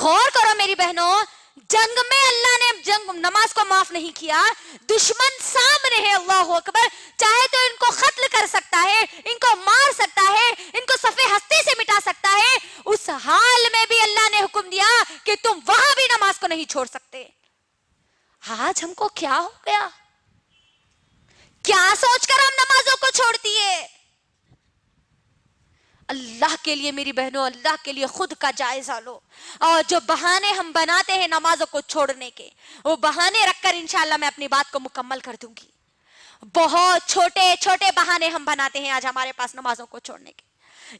غور کرو میری بہنوں، جنگ میں اللہ نے نماز کو معاف نہیں کیا، دشمن سامنے ہے، اللہ اکبر، چاہے تو ان کو قتل کر سکتا ہے، ان کو مار سکتا ہے، ان کو صفحے ہستی سے مٹا سکتا ہے، اس حال میں بھی اللہ نے حکم دیا کہ تم وہاں بھی نماز کو نہیں چھوڑ سکتے۔ آج ہم کو کیا ہو گیا؟ کیا سوچ کر ہم نمازوں کو چھوڑ دیے؟ اللہ کے لیے میری بہنوں، اللہ کے لیے خود کا جائزہ لو، اور جو بہانے ہم بناتے ہیں نمازوں کو چھوڑنے کے، وہ بہانے رکھ کر انشاءاللہ میں اپنی بات کو مکمل کر دوں گی۔ بہت چھوٹے چھوٹے بہانے ہم بناتے ہیں آج ہمارے پاس نمازوں کو چھوڑنے کے۔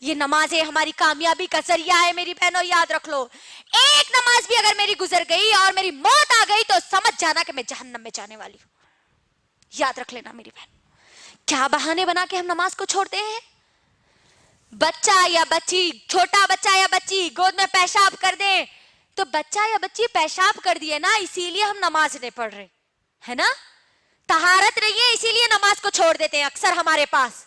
یہ نمازیں ہماری کامیابی کا ذریعہ ہے میری بہنوں، یاد رکھ لو، ایک نماز بھی اگر میری گزر گئی اور میری موت آ گئی تو سمجھ جانا کہ میں جہنم میں جانے والی ہوں۔ یاد رکھ لینا میری بہن، کیا بہانے بنا کے ہم نماز کو چھوڑتے ہیں؟ بچہ یا بچی، چھوٹا بچہ یا بچی گود میں پیشاب کر دیں تو بچہ یا بچی پیشاب کر دیے نا، اسی لیے ہم نماز نہیں پڑھ رہے ہے نا، طہارت نہیں ہے اسی لیے نماز کو چھوڑ دیتے ہیں اکثر ہمارے پاس۔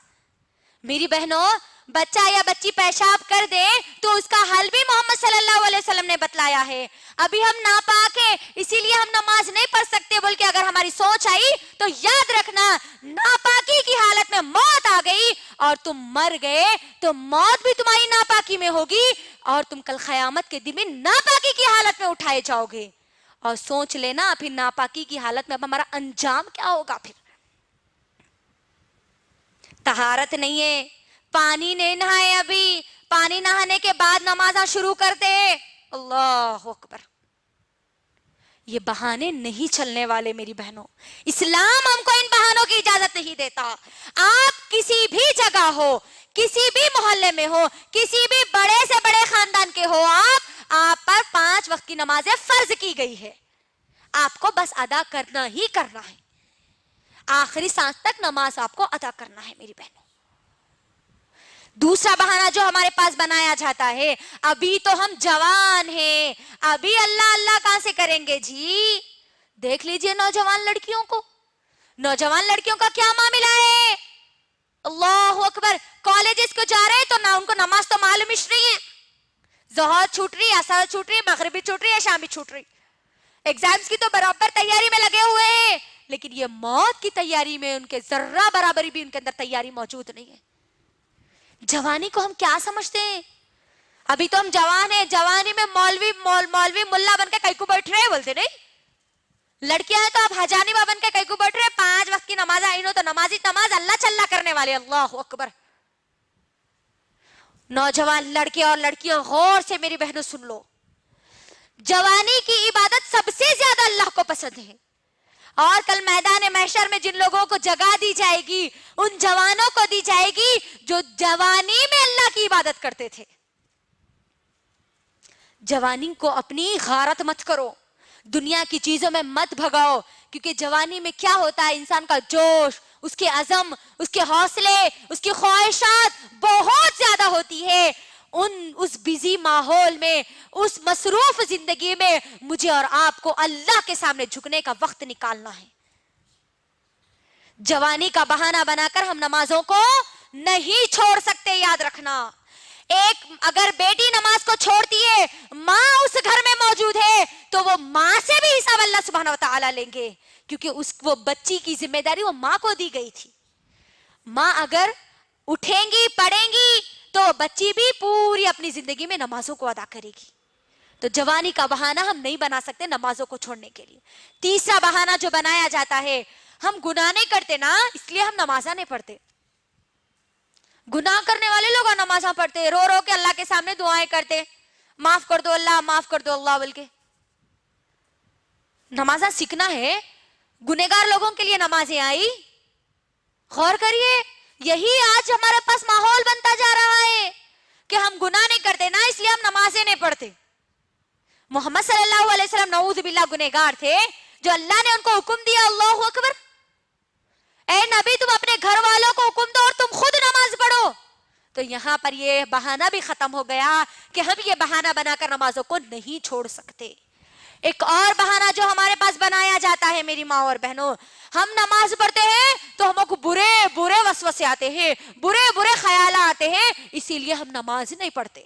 میری بہنوں، بچہ یا بچی پیشاب کر دے تو اس کا حل بھی محمد صلی اللہ علیہ وسلم نے بتلایا ہے۔ ابھی ہم ناپاک ہیں اسی لیے ہم نماز نہیں پڑھ سکتے، بلکہ اگر ہماری سوچ آئی تو یاد رکھنا، ناپاکی کی حالت میں موت آ گئی اور تم مر گئے تو موت بھی تمہاری ناپاکی میں ہوگی، اور تم کل قیامت کے دن میں ناپاکی کی حالت میں اٹھائے جاؤ گے۔ اور سوچ لینا پھر ناپاکی کی حالت میں اب ہمارا انجام کیا ہوگا۔ پھر طہارت نہیں ہے، پانی نہیں نہائے، ابھی پانی نہانے کے بعد نمازاں شروع کر دے، اللہ اکبر۔ یہ بہانے نہیں چلنے والے میری بہنوں، اسلام ہم کو ان بہانوں کی اجازت نہیں دیتا۔ آپ کسی بھی جگہ ہو، کسی بھی محلے میں ہو، کسی بھی بڑے سے بڑے خاندان کے ہو، آپ پر 5 وقت کی نمازیں فرض کی گئی ہے، آپ کو بس ادا کرنا ہی کرنا ہے، آخری سانس تک نماز آپ کو ادا کرنا ہے میری بہنوں۔ دوسرا بہانہ جو ہمارے پاس بنایا جاتا ہے، ابھی تو ہم جوان ہیں، ابھی اللہ اللہ کہاں سے کریں گے جی؟ دیکھ لیجئے نوجوان لڑکیوں کو، نوجوان لڑکیوں کا کیا معاملہ ہے، اللہ اکبر، کالجز کو جا رہے تو نہ ان کو نماز تو معلوم ہی نہیں ہے، ظہر چھوٹ رہی، عصر چھوٹ رہی، مغرب بھی چھوٹ رہی ہے، شام بھی چھوٹ رہی، ایگزامز کی تو برابر تیاری میں لگے ہوئے ہیں، لیکن یہ موت کی تیاری میں ان کے ذرہ برابری بھی ان کے اندر تیاری موجود نہیں ہے۔ جوانی کو ہم کیا سمجھتے ہیں؟ ابھی تو ہم جوان ہیں، جوانی میں مولوی ملا بن کے کئی کو بیٹھ رہے ہیں، بولتے نہیں، لڑکیاں ہیں تو آپ حجانبہ بن کے کئی کو بیٹھ رہے ہیں، 5 وقت کی نماز آئی نو تو نماز اللہ چلنا کرنے والے، اللہ اکبر۔ نوجوان لڑکے اور لڑکیاں غور سے میری بہنوں سن لو، جوانی کی عبادت سب سے زیادہ اللہ کو پسند ہے، اور کل میدان محشر میں جن لوگوں کو جگہ دی جائے گی ان جوانوں کو دی جائے گی جو جوانی میں اللہ کی عبادت کرتے تھے۔ جوانی کو اپنی غارت مت کرو، دنیا کی چیزوں میں مت بھگاؤ، کیونکہ جوانی میں کیا ہوتا ہے، انسان کا جوش، اس کے عزم، اس کے حوصلے، اس کی خواہشات بہت زیادہ ہوتی ہے۔ اس بیزی ماحول میں، اس مصروف زندگی میں مجھے اور آپ کو اللہ کے سامنے جھکنے کا وقت نکالنا ہے۔ جوانی کا بہانہ بنا کر ہم نمازوں کو نہیں چھوڑ سکتے، یاد رکھنا۔ ایک اگر بیٹی نماز کو چھوڑتی ہے، ماں اس گھر میں موجود ہے تو وہ ماں سے بھی حساب اللہ سبحانہ وتعالی لیں گے، کیونکہ وہ بچی کی ذمہ داری وہ ماں کو دی گئی تھی۔ ماں اگر اٹھیں گی، پڑھیں گی تو بچی بھی پوری اپنی زندگی میں نمازوں کو ادا کرے گی۔ تو جوانی کا بہانہ ہم نہیں بنا سکتے نمازوں کو چھوڑنے کے لیے۔ تیسرا بہانہ جو بنایا جاتا ہے، ہم گناہ نہیں کرتے نا اس لیے ہم نمازاں نہیں پڑھتے۔ گناہ کرنے والے لوگ نمازاں پڑھتے، رو رو کے اللہ کے سامنے دعائیں کرتے، معاف کر دو اللہ، معاف کر دو اللہ بول کے۔ نمازاں سیکھنا ہے، گنہگار لوگوں کے لیے نمازیں آئی، غور کریے، یہی آج ہمارے پاس ماحول بنتا جا رہا ہے کہ ہم گناہ نہیں کرتے نا اس لیے ہم نمازیں نہیں پڑھتے۔ محمد صلی اللہ علیہ وسلم نعوذ باللہ گنہگار تھے، جو اللہ نے ان کو حکم دیا، اللہ اکبر، اے نبی تم اپنے گھر والوں کو حکم دو اور تم خود نماز پڑھو، تو یہاں پر یہ بہانہ بھی ختم ہو گیا کہ ہم یہ بہانہ بنا کر نمازوں کو نہیں چھوڑ سکتے۔ ایک اور بہانہ جو ہمارے پاس بنایا جاتا ہے میری ماں اور بہنوں، ہم نماز پڑھتے ہیں تو ہم کو برے برے وسوسے آتے ہیں، برے برے خیالات آتے ہیں، اسی لیے ہم نماز نہیں پڑھتے۔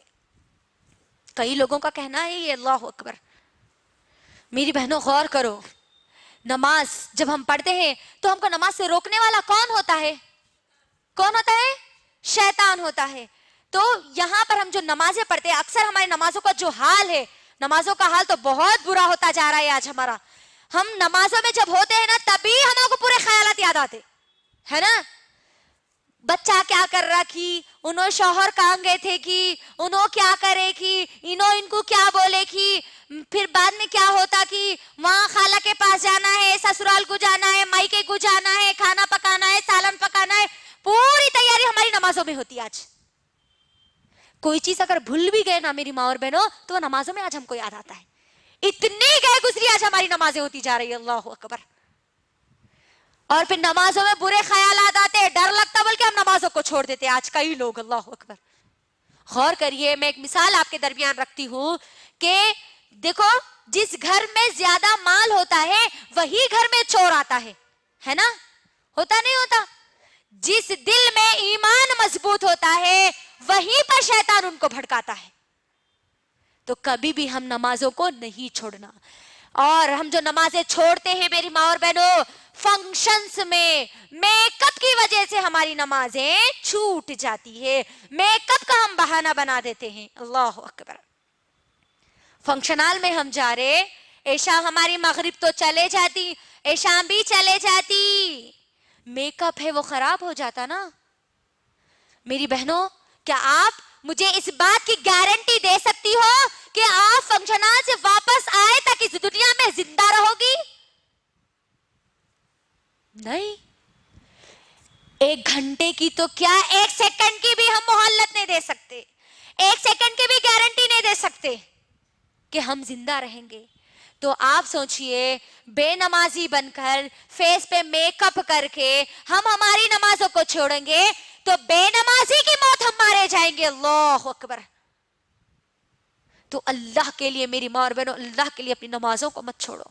کئی لوگوں کا کہنا ہے یہ اللہ اکبر. میری بہنوں غور کرو, نماز جب ہم پڑھتے ہیں تو ہم کو نماز سے روکنے والا کون ہوتا ہے؟ کون ہوتا ہے؟ شیطان ہوتا ہے. تو یہاں پر ہم جو نمازیں پڑھتے ہیں, اکثر ہماری نمازوں کا جو حال ہے, نمازوں کا حال تو بہت برا ہوتا جا رہا ہے آج ہمارا. ہم نمازوں میں جب ہوتے ہیں نا تبھی ہم کو پورے خیالات یاد آتے ہے نا. بچہ کیا کر رہا کی, انہوں شوہر کہاں گئے تھے کی, انہوں کیا کرے کی, انہوں ان کو کیا بولے کی, پھر بعد میں کیا ہوتا کہ وہاں خالہ کے پاس جانا ہے, سسرال کو جانا ہے, مائکے کو جانا ہے, کھانا پکانا ہے, سالن پکانا ہے. پوری تیاری ہماری نمازوں میں ہوتی ہے. آج کوئی چیز اگر بھول بھی گئے نا میری ماں اور بہنوں, تو وہ نمازوں میں آج ہم کو یاد آتا ہے. اتنی گئے گزری آج ہماری نمازیں ہوتی جا رہی ہے. اللہ اکبر. اور پھر نمازوں میں برے خیالات آتے, ڈر لگتا, بلکہ ہم نمازوں کو چھوڑ دیتے آج کئی لوگ. اللہ اکبر. غور کریے, میں ایک مثال آپ کے درمیان رکھتی ہوں کہ دیکھو, جس گھر میں زیادہ مال ہوتا ہے وہی گھر میں چور آتا ہے نا. ہوتا نہیں ہوتا؟ جس دل میں ایمان مضبوط ہوتا ہے وہیں پر شیطان ان کو بھڑکاتا ہے. تو کبھی بھی ہم نمازوں کو نہیں چھوڑنا. اور ہم جو نمازیں چھوڑتے ہیں میری ماں اور بہنوں, فنکشنز میں میک اپ کی وجہ سے ہماری نمازیں چھوٹ جاتی ہے. میک اپ کا ہم بہانہ بنا دیتے ہیں. اللہ اکبر. فنکشن ہال میں ہم جا رہے, عشاء ہماری مغرب تو چلے جاتی, عشاء بھی چلے جاتی, میک اپ ہے وہ خراب ہو جاتا نا. میری بہنوں, کیا آپ مجھے اس بات کی گارنٹی دے سکتی ہو کہ آپ فنکشن ہال سے واپس آئے تک اس دنیا میں زندہ رہو گی؟ نہیں. 1 گھنٹے کی تو کیا, 1 سیکنڈ کی بھی ہم مہلت نہیں دے سکتے, 1 سیکنڈ کی بھی گارنٹی نہیں دے سکتے کہ ہم زندہ رہیں گے. تو آپ سوچئے, بے نمازی بن کر, فیس پہ میک اپ کر کے ہم ہماری نمازوں کو چھوڑیں گے تو بے نمازی کی موت ہم مارے جائیں گے. اللہ اکبر. تو اللہ کے لیے میری ماں اور بہنوں, اللہ کے لیے اپنی نمازوں کو مت چھوڑو.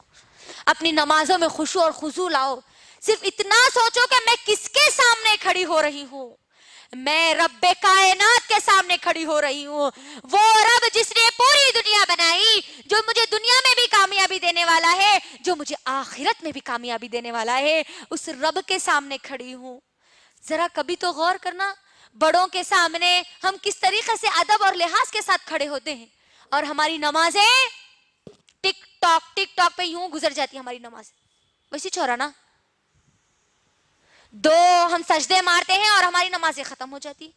اپنی نمازوں میں خشوع اور خضوع لاؤ. صرف اتنا سوچو کہ میں کس کے سامنے کھڑی ہو رہی ہوں. میں رب کائنات کے سامنے کھڑی ہو رہی ہوں. وہ رب جس نے پوری دنیا بنائی, جو مجھے دنیا میں بھی کامیابی دینے والا ہے, جو مجھے آخرت میں بھی کامیابی دینے والا ہے, اس رب کے سامنے کھڑی ہوں. ذرا کبھی تو غور کرنا, بڑوں کے سامنے ہم کس طریقے سے ادب اور لحاظ کے ساتھ کھڑے ہوتے ہیں, اور ہماری نمازیں ٹک ٹاک پہ یوں گزر جاتی ہماری نماز. ویسی چھوڑا نا, 2 ہم سجدے مارتے ہیں اور ہماری نمازیں ختم ہو جاتی.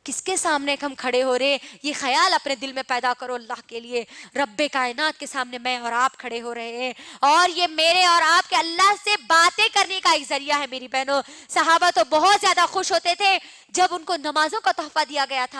کس کے سامنے ہم کھڑے ہو رہے, یہ خیال اپنے دل میں پیدا کرو. اللہ کے لیے رب کائنات کے سامنے میں اور آپ کھڑے ہو رہے ہیں, اور یہ میرے اور آپ کے اللہ سے باتیں کرنے کا ایک ذریعہ ہے. میری بہنوں, صحابہ تو بہت زیادہ خوش ہوتے تھے جب ان کو نمازوں کا تحفہ دیا گیا تھا.